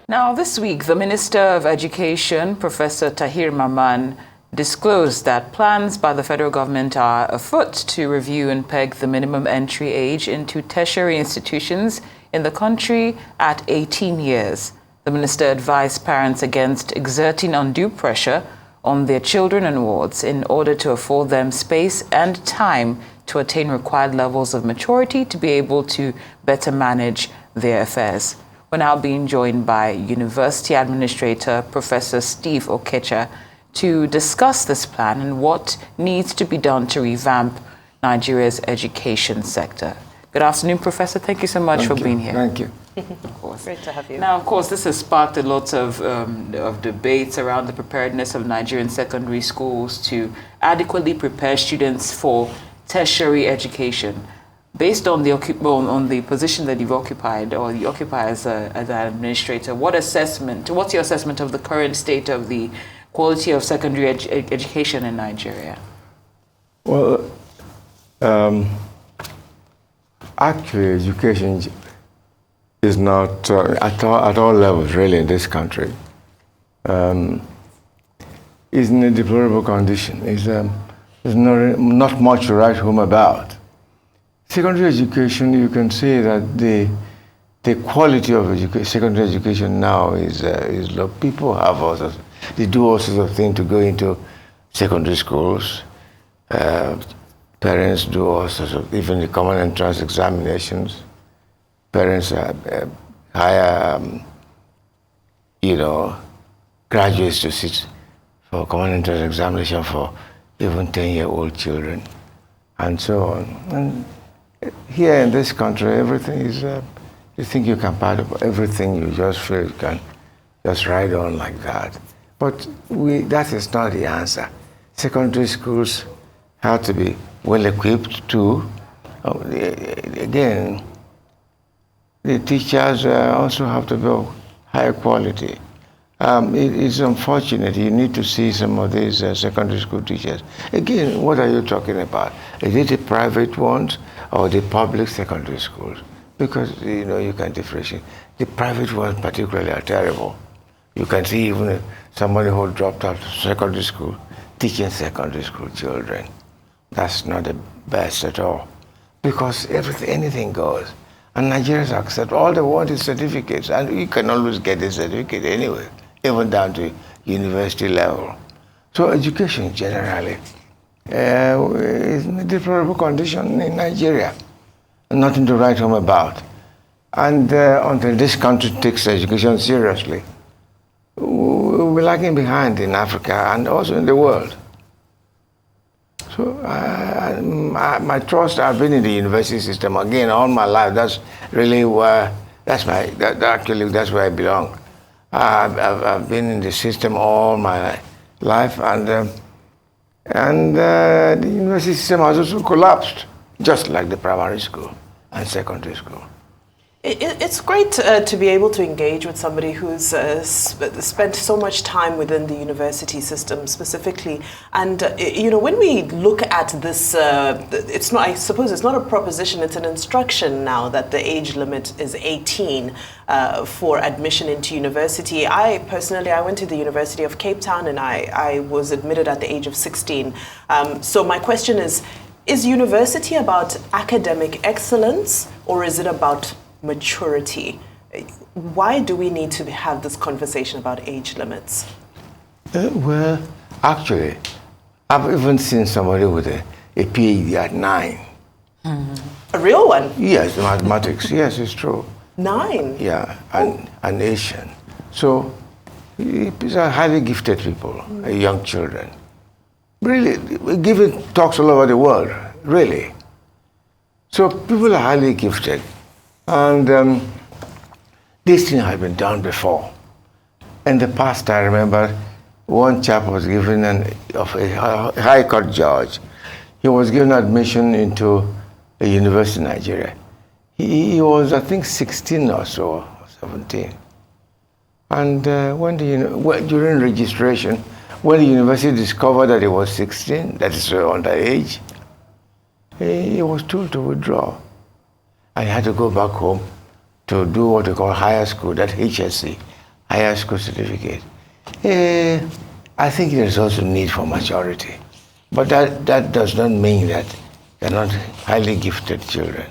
Now, this week, the Minister of Education, Professor Tahir Maman, disclosed that plans by the federal government are afoot to review and peg the minimum entry age into tertiary institutions in the country at 18 years. The minister advised parents against exerting undue pressure on their children and wards in order to afford them space and time to attain required levels of maturity to be able to better manage their affairs. We're now being joined by University Administrator Professor Steve Okecha to discuss this plan and what needs to be done to revamp Nigeria's education sector. Good afternoon, Professor. Thank you so much for being here. Thank you. Of course. Great to have you. Now, of course, this has sparked a lot of debates around the preparedness of Nigerian secondary schools to adequately prepare students for tertiary education. Based on the position that you've occupied, or you occupy as an administrator, what's your assessment of the current state of the quality of secondary education in Nigeria? Well, actually, education is not at all levels really in this country. Is in a deplorable condition. There's not much to write home about. Secondary education, you can say that the quality of secondary education now is low. People they do all sorts of things to go into secondary schools. Parents do all sorts of, even the common entrance examinations. Parents hire, graduates to sit for common entrance examination for even 10-year-old children, and so on. And here in this country, everything is, you think you can part of everything, you just feel you can just ride on like that. But that is not the answer. Secondary schools have to be well equipped too. Again, the teachers also have to be of high quality. It's unfortunate. You need to see some of these secondary school teachers. Again, what are you talking about? Is it the private ones or the public secondary schools? Because, you can differentiate. The private ones particularly are terrible. You can see even somebody who dropped out of secondary school teaching secondary school children. That's not the best at all. Because anything goes. And Nigerians accept all they want is certificates. And you can always get a certificate anyway, even down to university level. So education generally is in a deplorable condition in Nigeria. Nothing to write home about. And until this country takes education seriously, we'll be lagging behind in Africa and also in the world. So my trust, I've been in the university system again all my life. That's really where, that's where I belong. I've been in the system all my life, and the university system has also collapsed, just like the primary school and secondary school. It's great to be able to engage with somebody who's spent so much time within the university system specifically. And, when we look at this, I suppose it's not a proposition, it's an instruction now that the age limit is 18 for admission into university. I went to the University of Cape Town, and I was admitted at the age of 16. So my question is university about academic excellence, or is it about maturity? Why do we need to have this conversation about age limits? Well, actually, I've even seen somebody with a PhD at 9. A real one? Yes, mathematics. Yes, it's true. 9? Yeah, an Asian. So these are highly gifted people, young children. Really, giving talks all over the world, really. So people are highly gifted. And this thing had been done before. In the past, I remember one chap was given a high court judge. He was given admission into a university in Nigeria. He was, I think, 16 or so, or 17. And during registration, when the university discovered that he was 16, that is underage, he was told to withdraw. I had to go back home to do what they call higher school, that HSC, higher school certificate. I think there's also need for maturity. But that does not mean that they're not highly gifted children.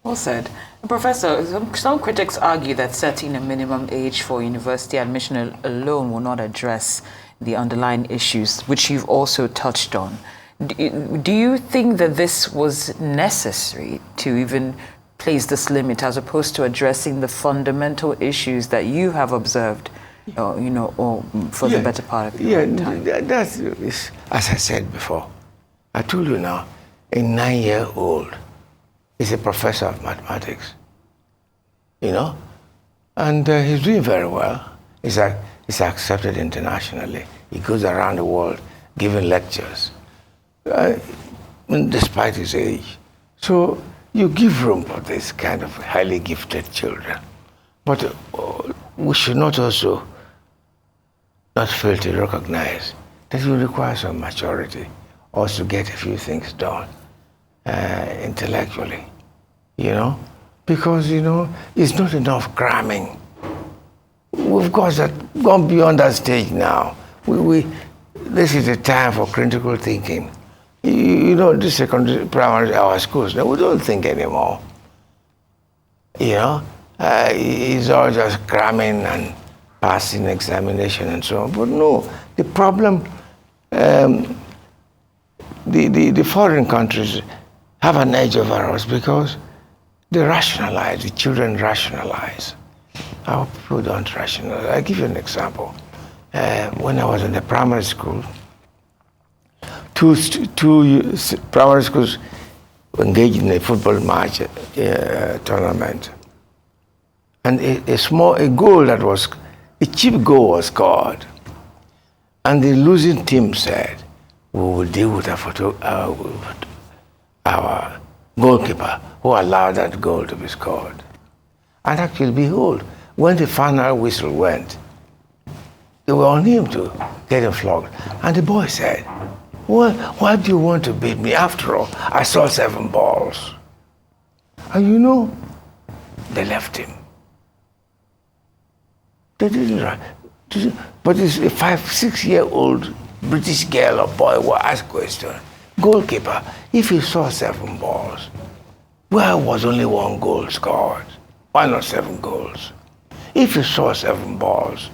Well said. Professor, some critics argue that setting a minimum age for university admission alone will not address the underlying issues, which you've also touched on. Do you think that this was necessary to even place this limit as opposed to addressing the fundamental issues that you have observed, or for the better part of your time? That's, as I said before, I told you now, a 9-year-old is a professor of mathematics, and he's doing very well. He's accepted internationally. He goes around the world giving lectures, despite his age. So you give room for this kind of highly gifted children. But we should not also not fail to recognize that it will require some maturity also to get a few things done intellectually, because, it's not enough cramming. We've gone beyond that stage now. This is the time for critical thinking. This secondary, primary, our schools, now we don't think anymore. It's all just cramming and passing examination and so on. But no, the problem, the foreign countries have an edge over us because they rationalize, the children rationalize. Our people don't rationalize. I'll give you an example. When I was in the primary school, two primary schools engaged in a football match tournament. And a cheap goal was scored. And the losing team said, we will deal with our goalkeeper who allowed that goal to be scored. And actually, behold, when the final whistle went, they were on him to get him flogged. And the boy said, well, why do you want to beat me? After all, I saw 7 balls. And they left him. They didn't. But it's a 5-6-year-old British girl or boy will ask question. Goalkeeper, if he saw 7 balls, why was only 1 goal scored? Why not 7 goals? If he saw 7 balls,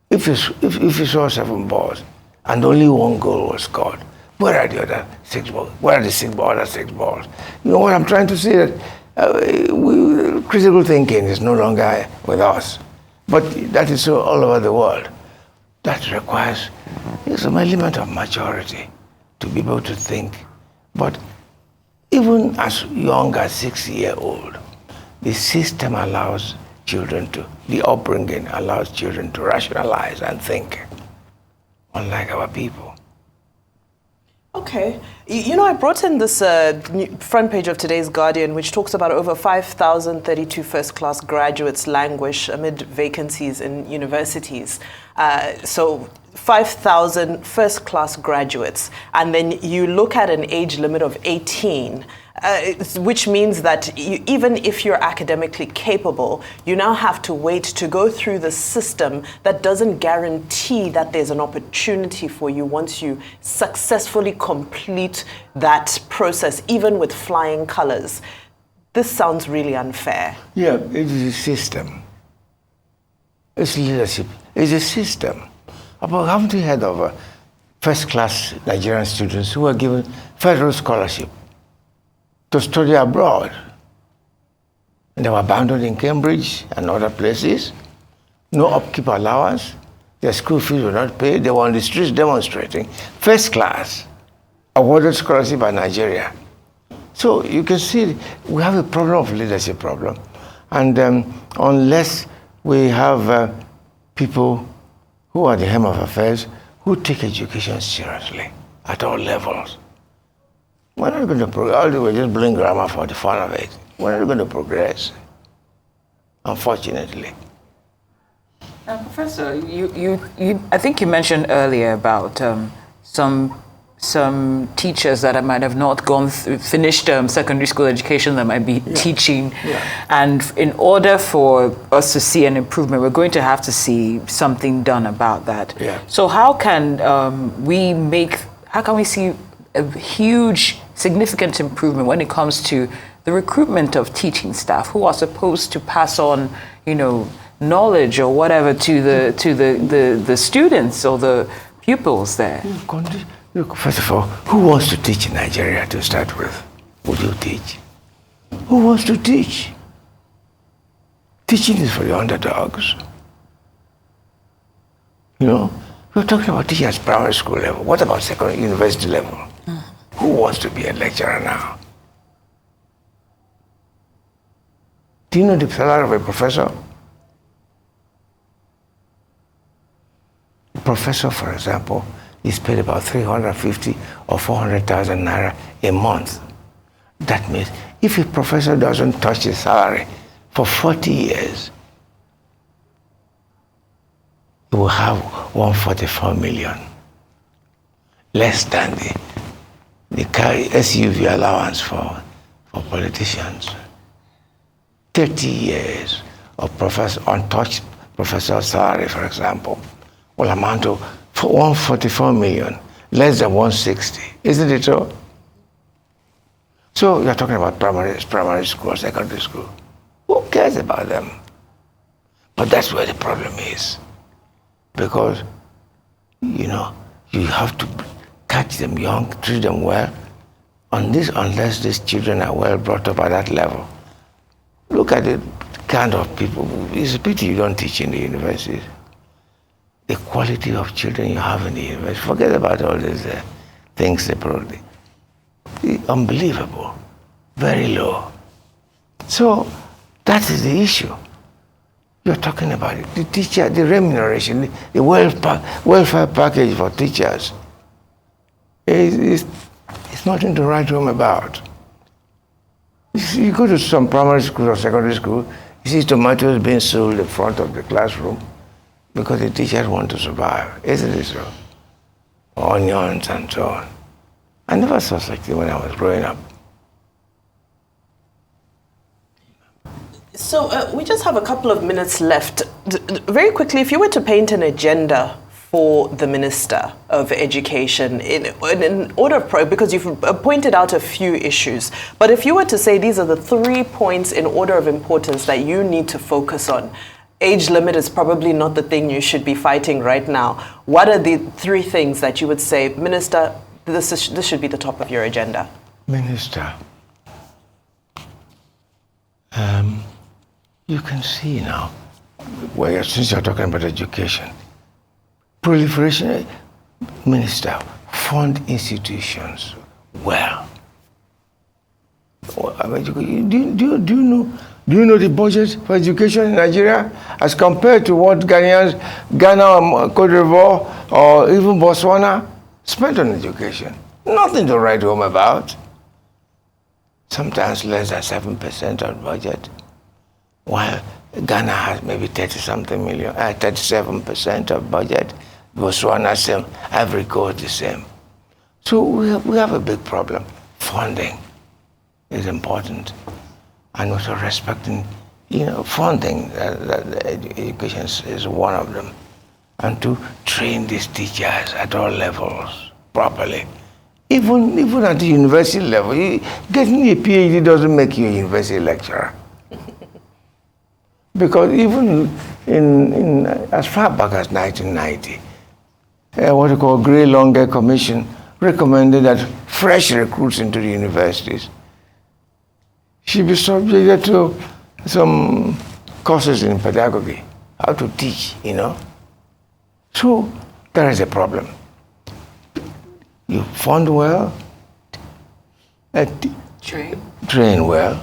if he saw 7 balls and only 1 goal was scored, where are the other 6 balls? Where are the other 6 balls? You know what I'm trying to say? That critical thinking is no longer with us. But that is so all over the world. That requires some element of maturity to be able to think. But even as young as 6-year-old, the system allows the upbringing allows children to rationalize and think, unlike our people. Okay. I brought in this front page of today's Guardian, which talks about over 5,032 first-class graduates languish amid vacancies in universities. So 5,000 first-class graduates. And then you look at an age limit of 18, which means that even if you're academically capable, you now have to wait to go through the system that doesn't guarantee that there's an opportunity for you once you successfully complete that process, even with flying colors. This sounds really unfair. Yeah, it is a system. It's leadership. It's a system. Haven't you heard of first-class Nigerian students who are given federal scholarship to study abroad? And they were abandoned in Cambridge and other places. No upkeep allowance. Their school fees were not paid. They were on the streets demonstrating. First class, awarded scholarship by Nigeria. So you can see we have a problem of leadership problem. And unless we have people who are the helm of affairs who take education seriously at all levels, we're not going to progress. We're just blowing grammar for the fun of it. We're not going to progress, unfortunately. Professor, I think you mentioned earlier about some some teachers that might have not finished secondary school education that might be teaching. And in order for us to see an improvement, we're going to have to see something done about that. So how can we see a huge, significant improvement when it comes to the recruitment of teaching staff who are supposed to pass on, knowledge or whatever to the students or the pupils there? Look, first of all, who wants to teach in Nigeria to start with? Would you teach? Who wants to teach? Teaching is for the underdogs. We're talking about teaching at primary school level. What about secondary, university level? Who wants to be a lecturer now? Do you know the salary of a professor? A professor, for example, is paid about 350 or 400,000 naira a month. That means if a professor doesn't touch his salary for 40 years, he will have 144 million, less than the SUV allowance for politicians. 30 years of untouched professor salary, for example, will amount to 144 million, less than 160. Isn't it so? So you're talking about primary school, secondary school. Who cares about them? But that's where the problem is. Because, you have to catch them young, treat them well, unless these children are well brought up at that level. Look at the kind of people. It's a pity you don't teach in the universities. The quality of children you have in the university, forget about all these things separately. Unbelievable, very low. So that is the issue. You're talking about it. The teacher, the remuneration, the welfare package for teachers is nothing to write home about. You go to some primary school or secondary school, you see tomatoes being sold in front of the classroom because the teachers want to survive. Isn't it so? Onions and so on. I never saw such thing when I was growing up. So we just have a couple of minutes left. Very quickly, if you were to paint an agenda for the Minister of Education in order of, because you've pointed out a few issues, but if you were to say these are the 3 points in order of importance that you need to focus on, age limit is probably not the thing you should be fighting right now. What are the 3 things that you would say, Minister, this should be the top of your agenda? Minister, you can see now, since you're talking about education, proliferation, Minister, fund institutions well. Do you know the budget for education in Nigeria as compared to what Ghana, Cote d'Ivoire, or even Botswana spent on education? Nothing to write home about. Sometimes less than 7% of budget, while Ghana has maybe 30-something million, 37% of budget. Botswana same, Ivory Coast the same. So we have a big problem. Funding is important, and also respecting, funding. Education is one of them, and to train these teachers at all levels properly. Even at the university level, getting a PhD doesn't make you a university lecturer. Because even in as far back as 1990, what we call Gray-Longer Commission recommended that fresh recruits into the universities should be subjected to some courses in pedagogy, how to teach, So there is a problem. You fund well, train well,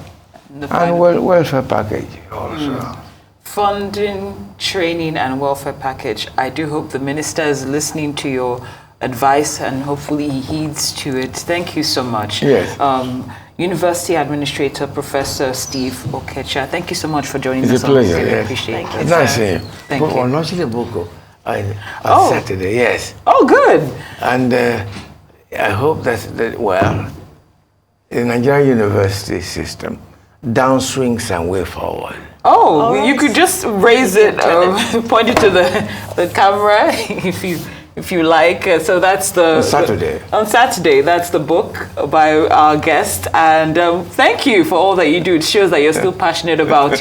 and welfare package also. Funding, training, and welfare package. I do hope the minister is listening to your advice and hopefully he heeds to it. Thank you so much. Yes. University Administrator Professor Steve Okecha, thank you so much for joining us. It's a pleasure. Really yes. appreciate it. It's nice seeing you. Thank you. I'm launching a book on Saturday, yes. Oh, good. And I hope that well, the Nigerian university system, downswings and way forward. Oh, All you right. could just raise it, point it to the camera if you like. So that's the On Saturday. On Saturday, that's the book by our guest. And thank you for all that you do. It shows that you're still passionate about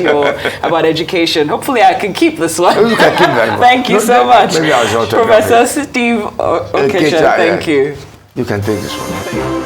about education. Hopefully, I can keep this one. You can keep that one. Thank you so much, Maybe I'll shout it Professor Steve Okecha. Okecha, Thank you. You can take this one.